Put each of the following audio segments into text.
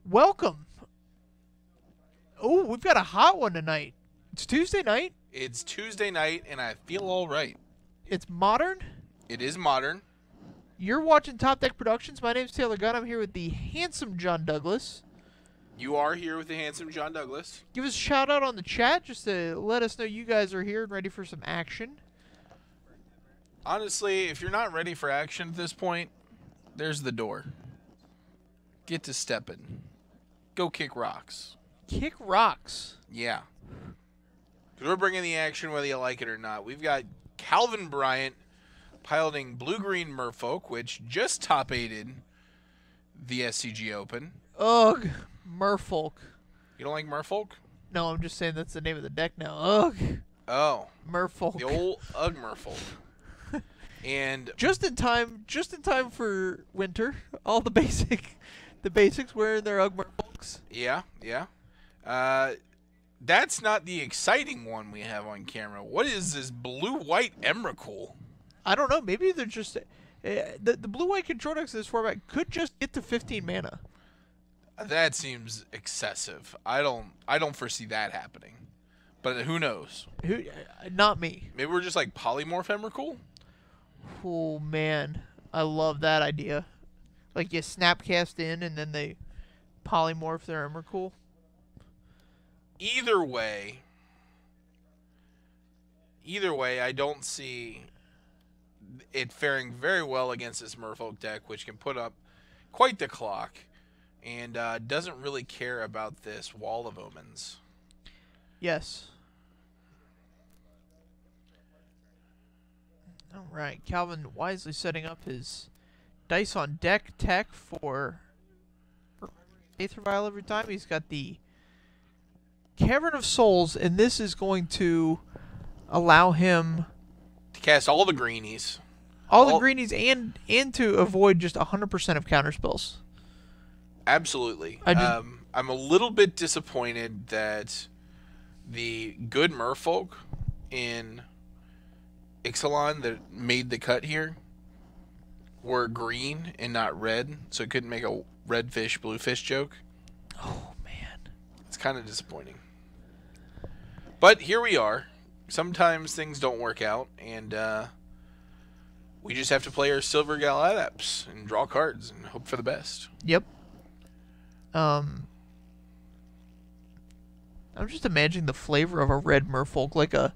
Welcome. Oh, we've got a hot one tonight. It's Tuesday night. It's Tuesday night, and I feel all right. It's modern. It is modern. You're watching Top Deck Productions. My name's Taylor Gunn. I'm here with the handsome John Douglas. You are here with the handsome John Douglas. Give us a shout out on the chat just to let us know you guys are here and ready for some action. Honestly, if you're not ready for action at this point, there's the door. Get to stepping. Go kick rocks. Kick rocks. Yeah. Because we're bringing the action whether you like it or not. We've got Calvin Bryant piloting blue-green Merfolk, which just top-8'd the SCG Open. Ugh. Merfolk. You don't like Merfolk? No, I'm just saying that's the name of the deck now. Ugh. Oh. Merfolk. The old Ugg Merfolk. And just in time for winter. All the basics wearing their Ugg Merfolks. Yeah. That's not the exciting one we have on camera. What is this blue-white Emrakul? I don't know. Maybe they're just the blue-white control decks in this format could just get to 15 mana. That seems excessive. I don't foresee that happening. But who knows? Not me. Maybe we're just like polymorph Emrakul? Oh man, I love that idea. Like you snapcast in and then they polymorph their Emrakul. Either way, I don't see it faring very well against this Merfolk deck, which can put up quite the clock and doesn't really care about this Wall of Omens. Yes. All right, Calvin wisely setting up his dice on deck tech for Aether Vial every time. He's got the Cavern of Souls, and this is going to allow him To cast all the greenies. all the greenies and to avoid just 100% of counter spells. Absolutely. I'm a little bit disappointed that the good Merfolk in Ixalan that made the cut here were green and not red, so it couldn't make a red fish, blue fish joke. Oh, man. It's kind of disappointing. But here we are. Sometimes things don't work out, and we just have to play our Silver Gal Adepts and draw cards and hope for the best. Yep. I'm just imagining the flavor of a red Merfolk, like a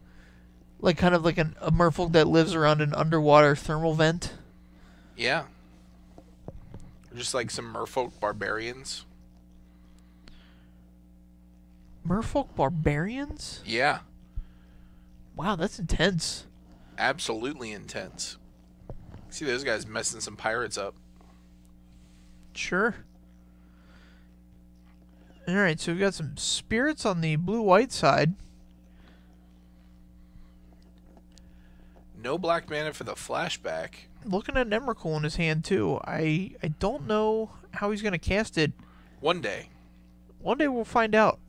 Merfolk that lives around an underwater thermal vent. Yeah. Just like some Merfolk barbarians. Merfolk barbarians? Yeah. Wow, that's intense. Absolutely intense. See those guys messing some pirates up. Sure. Alright, so we've got some spirits on the blue-white side. No black mana for the flashback. Looking at an Emrakul in his hand, too. I don't know how he's going to cast it. One day. One day we'll find out.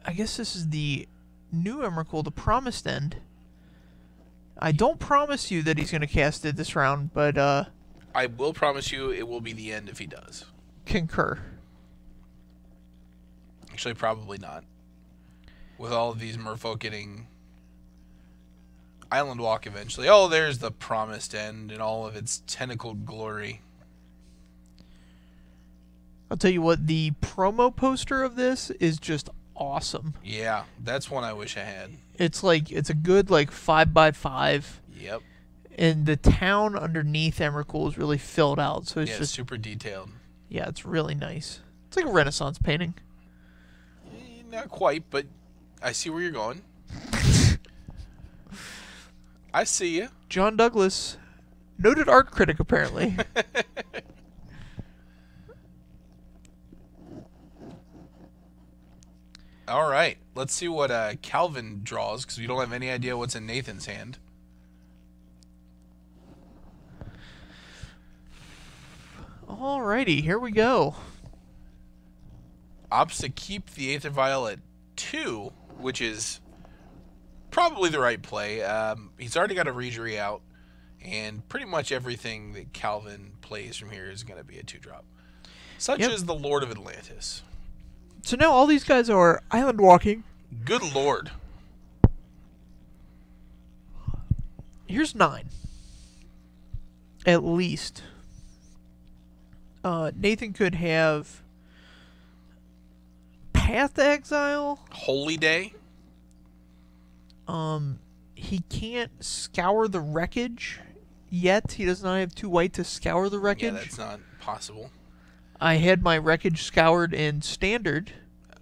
I guess this is the new Emrakul, the Promised End. I don't promise you that he's going to cast it this round, but I will promise you it will be the end if he does. concur. Actually, probably not. With all of these Merfolk getting Island Walk eventually. Oh, there's the Promised End in all of its tentacled glory. I'll tell you what, the promo poster of this is just awesome. Yeah, that's one I wish I had. It's a good 5x5. Yep. And the town underneath Emrakul is really filled out, so it's just super detailed. Yeah, it's really nice. It's like a Renaissance painting. Not quite, but I see where you're going. I see you. John Douglas, noted art critic apparently. All right, let's see what Calvin draws, because we don't have any idea what's in Nathan's hand. Alrighty, here we go. Opts to keep the Aether Vial at 2, which is probably the right play. He's already got a Regery out, And pretty much everything that Calvin plays from here is going to be a 2-drop. Such Yep. as the Lord of Atlantis. So now all these guys are island walking. Good Lord. Here's 9. At least. Nathan could have Path to Exile. Holy Day. He can't scour the wreckage yet. He does not have 2 white to scour the wreckage. Yeah, that's not possible. I had my wreckage scoured in Standard.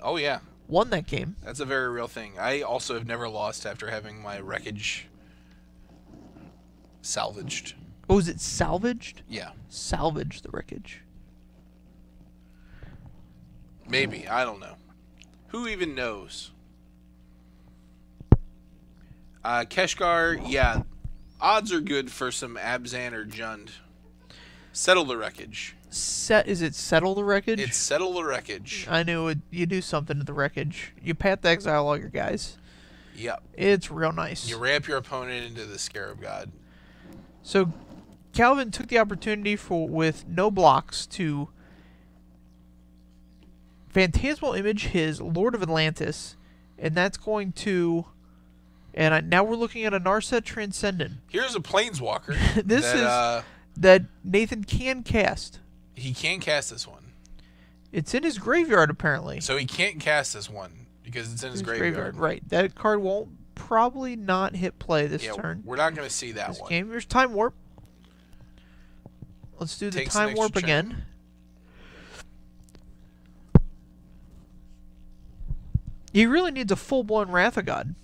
Oh, yeah. Won that game. That's a very real thing. I also have never lost after having my wreckage salvaged. Oh, is it salvaged? Yeah. Salvage the wreckage. Maybe. I don't know. Who even knows? Keshgar, yeah. Odds are good for some Abzan or Jund. Settle the wreckage. Is it settle the wreckage? It's settle the wreckage. I knew it. You do something to the wreckage. You Path to Exile all your guys. Yep. It's real nice. You ramp your opponent into the Scarab God. So Calvin took the opportunity with no blocks to Phantasmal Image his Lord of Atlantis, and that's going to... And now we're looking at a Narset Transcendent. Here's a Planeswalker. This is that Nathan can cast. He can cast this one. It's in his graveyard, apparently. So he can't cast this one because it's in his graveyard. Right. That card won't probably not hit play this turn. We're not going to see that this one. Game. Here's Time Warp. Let's do the Time Warp again. He really needs a full-blown Wrath of God.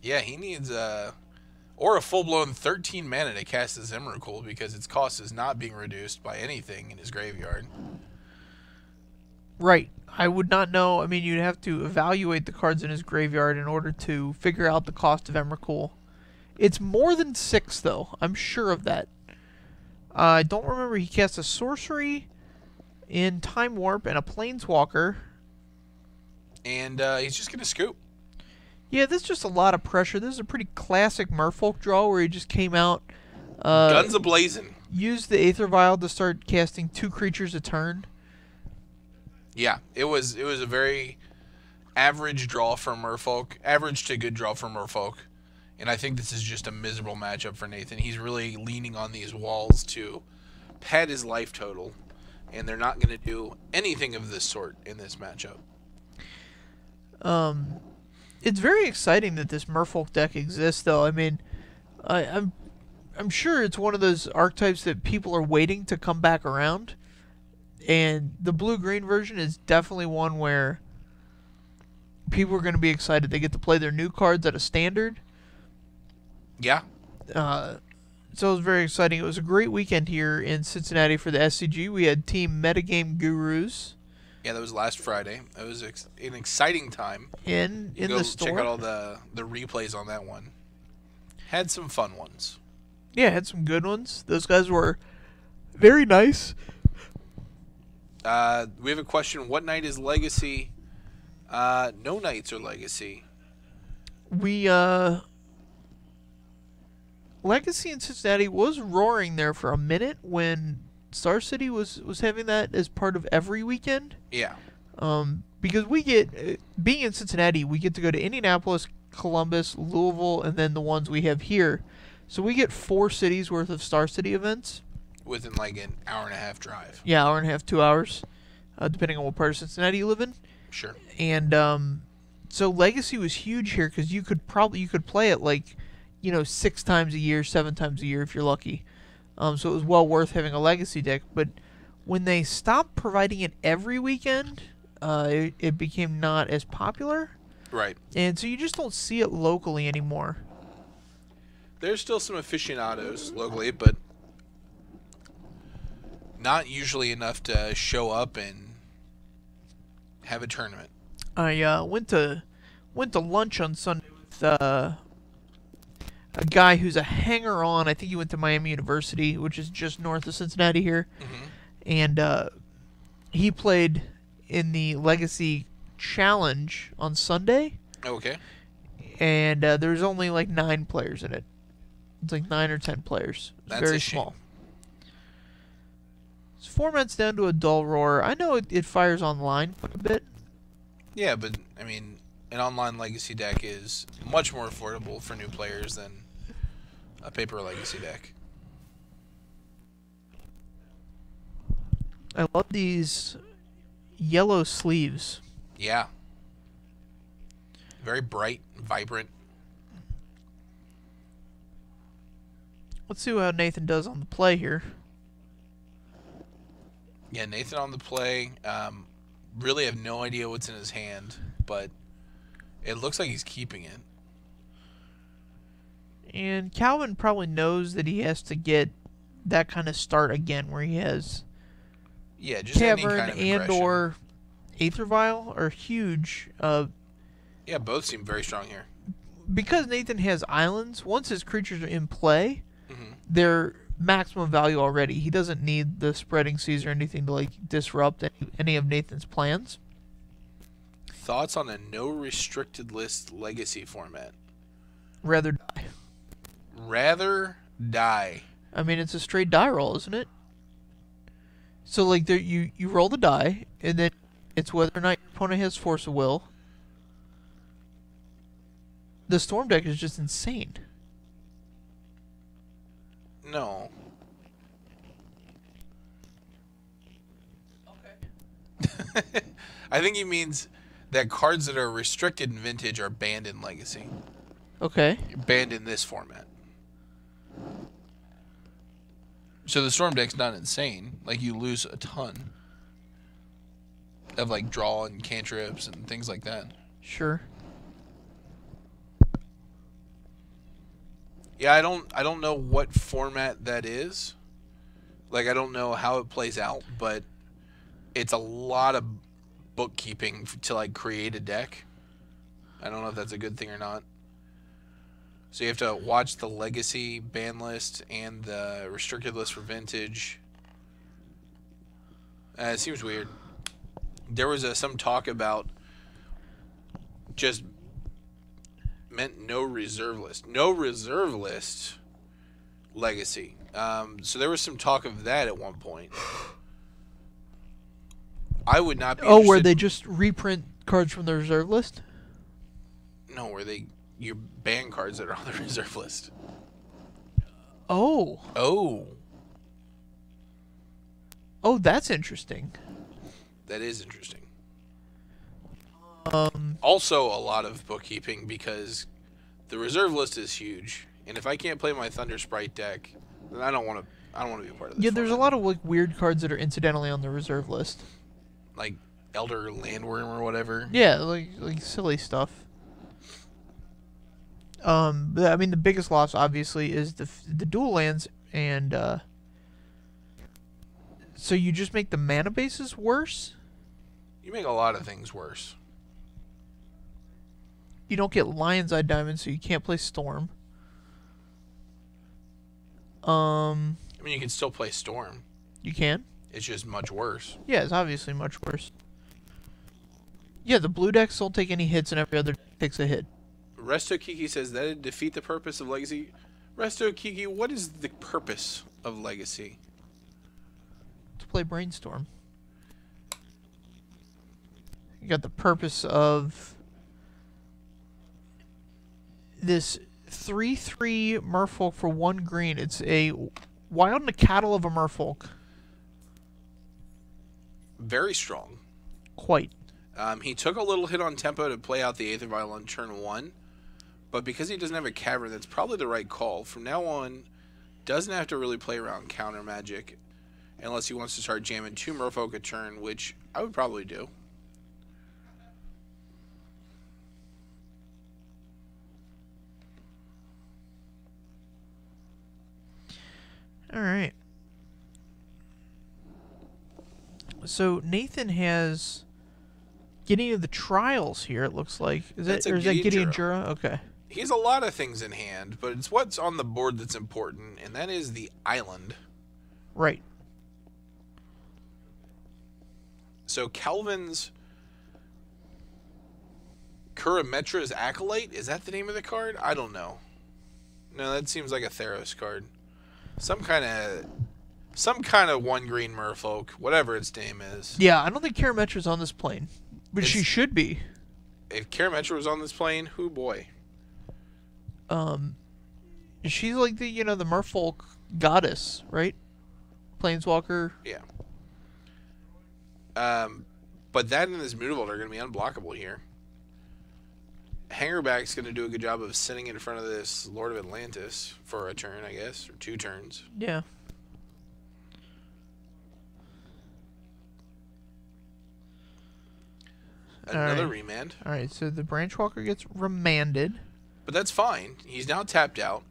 Yeah, he needs or a full-blown 13 mana to cast his Emrakul because its cost is not being reduced by anything in his graveyard. Right. I would not know. I mean, you'd have to evaluate the cards in his graveyard in order to figure out the cost of Emrakul. It's more than 6, though. I'm sure of that. I don't remember. He cast a sorcery in Time Warp and a Planeswalker. And he's just going to scoop. Yeah, this is just a lot of pressure. This is a pretty classic Merfolk draw where he just came out. Guns a-blazing. Used the Aether Vial to start casting 2 creatures a turn. Yeah, it was a very average draw for Merfolk. Average to good draw for Merfolk. And I think this is just a miserable matchup for Nathan. He's really leaning on these walls to pad his life total. And they're not going to do anything of this sort in this matchup. It's very exciting that this Merfolk deck exists, though. I mean, I'm sure it's one of those archetypes that people are waiting to come back around. And the blue-green version is definitely one where people are going to be excited. They get to play their new cards at a Standard. Yeah. So it was very exciting. It was a great weekend here in Cincinnati for the SCG. We had Team Metagame Gurus. Yeah, that was last Friday. It was an exciting time. In the store. Check out all the replays on that one. Had some fun ones. Yeah, had some good ones. Those guys were very nice. We have a question. What night is Legacy? No nights are Legacy. Legacy in Cincinnati was roaring there for a minute when Star City was having that as part of every weekend. Yeah. Because we get, being in Cincinnati, we get to go to Indianapolis, Columbus, Louisville, and then the ones we have here. So we get 4 cities worth of Star City events. Within like an hour and a half drive. Yeah, hour and a half, 2 hours, depending on what part of Cincinnati you live in. Sure. And so Legacy was huge here because you could play it like, 6 times a year, 7 times a year if you're lucky. So it was well worth having a Legacy deck. But when they stopped providing it every weekend, it became not as popular. Right. And so you just don't see it locally anymore. There's still some aficionados locally, but not usually enough to show up and have a tournament. I went to lunch on Sunday with a guy who's a hanger-on. I think he went to Miami University, which is just north of Cincinnati here. Mm-hmm. And he played in the Legacy Challenge on Sunday. Okay. And there's only like 9 players in it. It's like 9 or 10 players. It's That's very a shame. small. This format's down to a dull roar. I know it fires online quite a bit. Yeah, but I mean, an online Legacy deck is much more affordable for new players than a paper Legacy deck. I love these yellow sleeves. Yeah. Very bright, vibrant. Let's see how Nathan does on the play here. Yeah, Nathan on the play. Really have no idea what's in his hand, but it looks like he's keeping it. And Calvin probably knows that he has to get that kind of start again where he has just any Cavern kind of and aggression. or Aether Vial are huge. Yeah, both seem very strong here. Because Nathan has islands, once his creatures are in play, Mm-hmm. they're maximum value already. He doesn't need the Spreading Seas or anything to like disrupt any of Nathan's plans. Thoughts on a no restricted list Legacy format? Rather die. Rather die. I mean, it's a straight die roll, isn't it? So like there, you roll the die, and then it's whether or not your opponent has Force of Will. The Storm deck is just insane. No. Okay. I think he means that cards that are restricted in Vintage are banned in Legacy. Okay. Banned in this format. So the Storm deck's not insane. Like, you lose a ton of, like, draw and cantrips and things like that. Sure. Yeah, I don't know what format that is. Like, I don't know how it plays out, but it's a lot of bookkeeping to, like, create a deck. I don't know if that's a good thing or not. So you have to watch the Legacy ban list and the restricted list for Vintage. It seems weird. There was some talk about just meant no reserve list. No reserve list Legacy. So there was some talk of that at one point. I would not be Oh, where interested- they just reprint cards from the reserve list? No, where you ban cards that are on the reserve list. Oh. Oh, that's interesting. That is interesting. Um, Also, a lot of bookkeeping because the reserve list is huge, and if I can't play my Thunder Sprite deck, then I don't want to be a part of this. yeah, there's a format. lot of like weird cards that are incidentally on the reserve list. Like Elder Landworm or whatever. Yeah, like silly stuff. But, I mean, the biggest loss obviously is the dual lands, and so you just make the mana bases worse. You make a lot of things worse. You don't get Lion's Eye Diamond, so you can't play Storm. I mean, you can still play Storm. You can. It's just much worse. Yeah, it's obviously much worse. Yeah, the blue decks don't take any hits, and every other deck takes a hit. Resto Kiki says that'd defeat the purpose of Legacy. Resto Kiki, what is the purpose of Legacy? To play Brainstorm. You got the purpose of this 3/3 Merfolk for 1 green. It's a Wild and a Cattle of a Merfolk. Very strong. Quite. He took a little hit on tempo to play out the Aether Vial on turn 1, but because he doesn't have a Cavern, that's probably the right call. From now on, doesn't have to really play around counter magic unless he wants to start jamming 2 Merfolk a turn, which I would probably do. All right. So Nathan has getting to the trials here. It looks like is That's that a or is that Gideon Gideon Jura. Jura? Okay. He has a lot of things in hand, but it's what's on the board that's important, and that is the island. Right. So Calvin's Kurametra's Acolyte, is that the name of the card? I don't know. No, that seems like a Theros card. Some kind of 1 green Merfolk, whatever its name is. Yeah, I don't think Karametra's on this plane, but she should be. If Karametra was on this plane, whoo boy. She's like the the Merfolk goddess, right? Planeswalker. Yeah. But that and this Mutavault are going to be unblockable here. Hangerback's going to do a good job of sitting in front of this Lord of Atlantis for a turn, I guess, or 2 turns. Yeah. Another remand. All right, so the Branchwalker gets remanded. But that's fine. He's now tapped out.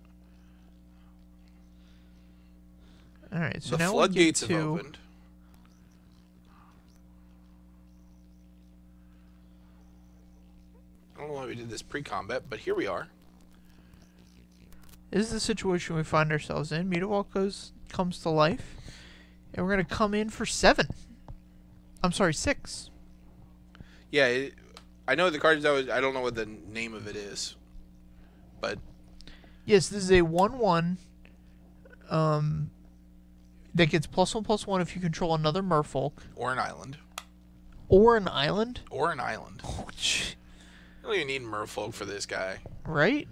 All right, so the now floodgates have opened. I don't know why we did this pre-combat, but here we are. This is the situation we find ourselves in. Mutavault comes to life, and we're going to come in for 7. I'm sorry, 6. Yeah, I know the cards. I don't know what the name of it is, but yes, this is a 1/1. That gets +1/+1 if you control another Merfolk or an island. Or an island. Or an island. Oh, you don't even need Merfolk for this guy. Right?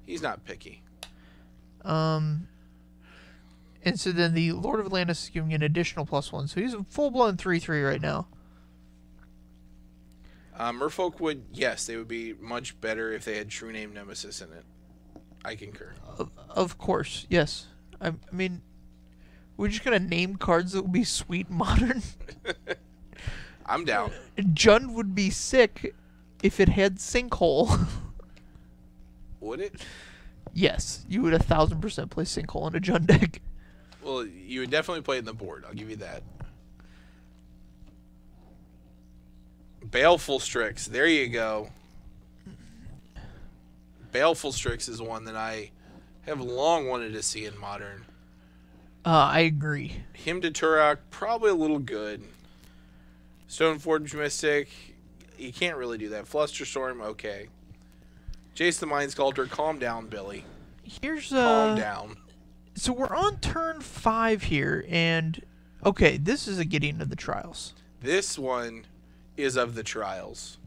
He's not picky. And so then the Lord of Atlantis is giving an additional +1, so he's a full-blown 3/3 right now. Merfolk would, yes, they would be much better if they had True Name Nemesis in it. I concur. Of course, yes. I mean, we're just gonna name cards that will be sweet modern. I'm down. Jund would be sick if it had Sinkhole. Would it? Yes, you would 1000% play Sinkhole in a Jund deck. Well, you would definitely play it in the board. I'll give you that. Baleful Strix. There you go. Baleful Strix is one that I have long wanted to see in Modern. I agree. Hymn to Turok, probably a little good. Stoneforge Mystic, you can't really do that. Flusterstorm, okay. Jace the Mind Sculptor, calm down, Billy. Calm down. So we're on turn 5 here, and okay, this is a Gideon of the Trials. This one is of the Trials.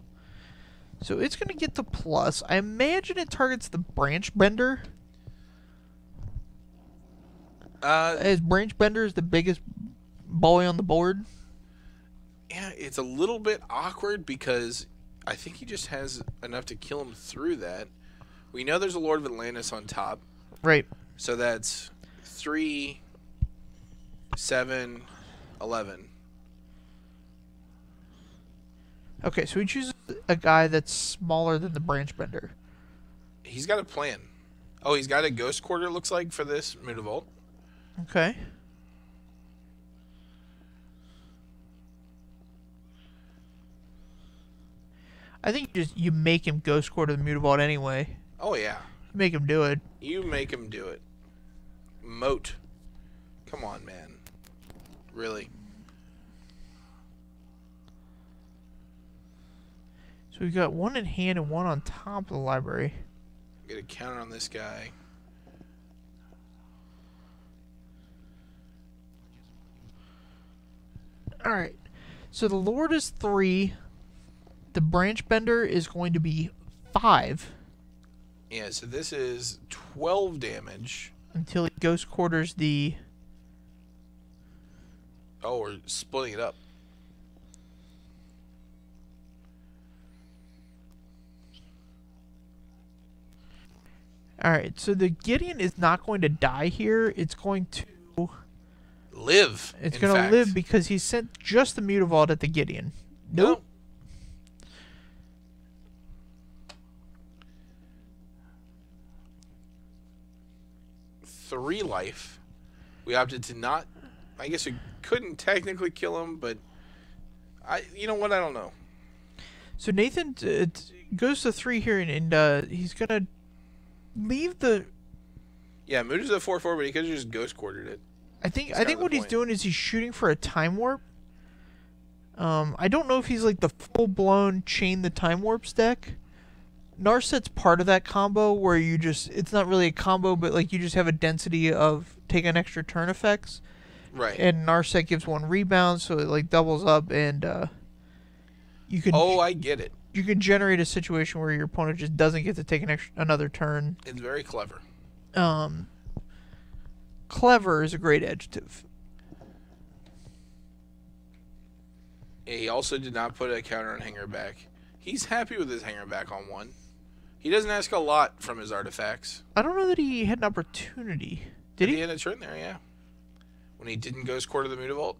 So it's going to get the plus. I imagine it targets the Branch Bender. As Branch Bender is the biggest boy on the board. Yeah, it's a little bit awkward because I think he just has enough to kill him through that. We know there's a Lord of Atlantis on top. Right. So that's 3, 7, 11. Okay, so he chooses a guy that's smaller than the Branch Bender. He's got a plan. Oh, he's got a Ghost Quarter, looks like, for this Mutavault. Okay. I think you make him Ghost Quarter the Mutavault anyway. Oh, yeah. You make him do it. You make him do it. Moat. Come on, man. Really. So we've got one in hand and one on top of the library. Get a counter on this guy. Alright. So the Lord is 3. The Branch Bender is going to be 5. Yeah, so this is 12 damage. Until he Ghost Quarters the... Oh, we're splitting it up. Alright, so the Gideon is not going to die here. It's going to... live. It's going to live because he sent just the Mutavault at the Gideon. Nope. 3 life. We opted to not... I guess we couldn't technically kill him, but... You know what? I don't know. So Nathan goes to 3 here, and he's going to leave the... Yeah, Mood is a 4/4, but he could have just Ghost Quartered it. I think what he's doing is he's shooting for a Time Warp. I don't know if he's like the full-blown Chain the Time Warps deck, Narset's part of that combo where you just, it's not really a combo, but like you just have a density of take an extra turn effects. Right. And Narset gives 1 rebound, so it like doubles up, and you can. Oh, I get it. You can generate a situation where your opponent just doesn't get to take another turn. It's very clever. Clever is a great adjective. He also did not put a counter on Hanger back. He's happy with his Hanger back on 1. He doesn't ask a lot from his artifacts. I don't know that he had an opportunity. Did he? He had a turn there, yeah. When he didn't Ghost Quarter the Mutavault.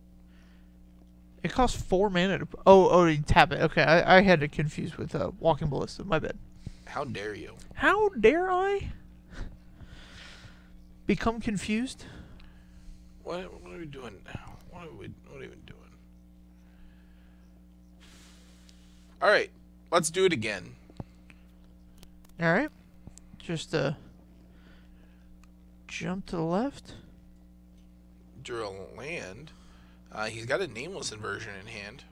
It costs 4 mana to... Oh, you tap it. Okay, I had it confused with Walking Ballista. My bad. How dare you? How dare I? Become confused? What are we doing now? What are we even doing? Alright, let's do it again. Alright. Just jump to the left. Drew a land. He's got a Nameless Inversion in hand.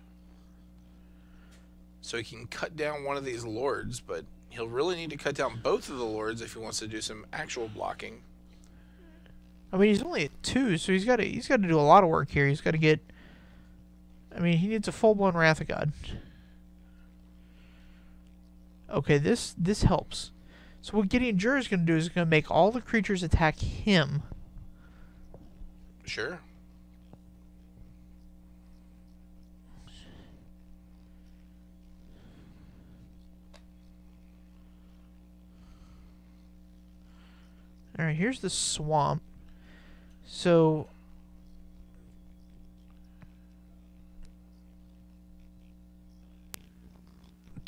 So he can cut down one of these lords, but he'll really need to cut down both of the lords if he wants to do some actual blocking. I mean, he's only at 2, so he's got to do a lot of work here. He's got to get... I mean, he needs a full-blown Wrath of God. Okay, this helps. So what Gideon Jur is going to do is going to make all the creatures attack him. Sure. Alright, here's the swamp. So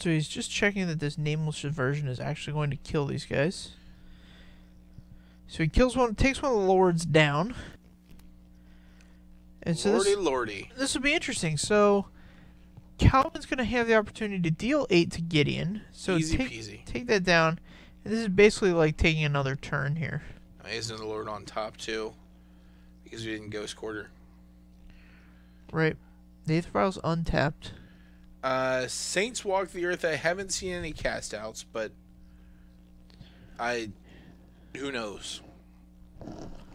he's just checking that this Nameless Inversion is actually going to kill these guys. So he kills one, takes one of the lords down. And so Lordy. This will be interesting. So Calvin's going to have the opportunity to deal 8 to Gideon. So Easy peasy. Take that down. And this is basically like taking another turn here. He has another lord on top too, because we didn't Ghost Quarter. Right. The Aether Vial's untapped. Saints Walk the Earth. I haven't seen any cast outs, but who knows?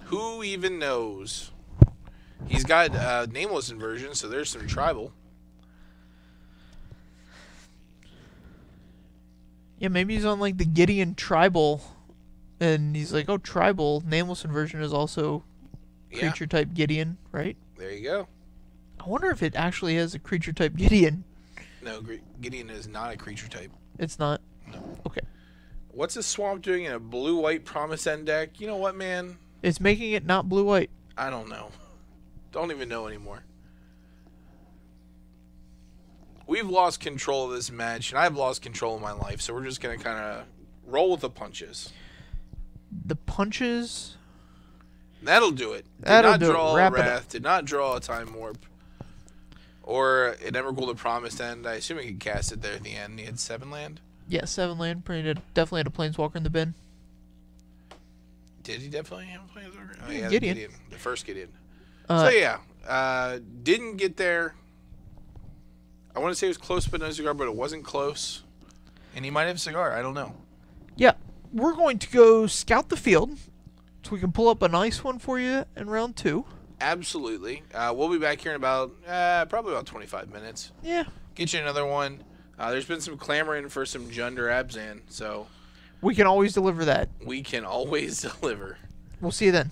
Who even knows? He's got Nameless Inversion, so there's some tribal. Yeah, maybe he's on like the Gideon tribal, and he's like, oh, tribal. Nameless Inversion is also creature type Gideon, right? There you go. I wonder if it actually has a creature type Gideon. No, Gideon is not a creature type. It's not? No. Okay. What's a swamp doing in a blue-white Promise End deck? You know what, man? It's making it not blue-white. I don't know. Don't even know anymore. We've lost control of this match, and I've lost control of my life, so we're just going to kind of roll with the punches. The punches? That'll do it. That'll did not do draw it. a Wrath, did not draw a Time Warp. Or an Emrakul the Promised End. I assume he could cast it there at the end. He had 7 land? Yeah, 7 land. Definitely had a Planeswalker in the bin. Did he definitely have a Planeswalker? Oh, yeah, Gideon. The first Gideon. So, yeah. Didn't get there. I want to say it was close but no cigar, but it wasn't close. And he might have a cigar. I don't know. Yeah. We're going to go scout the field so we can pull up a nice one for you in round 2. Absolutely. We'll be back here in about, probably about 25 minutes. Yeah. Get you another one. There's been some clamoring for some Junder Abzan, so... We can always deliver that. We can always deliver. We'll see you then.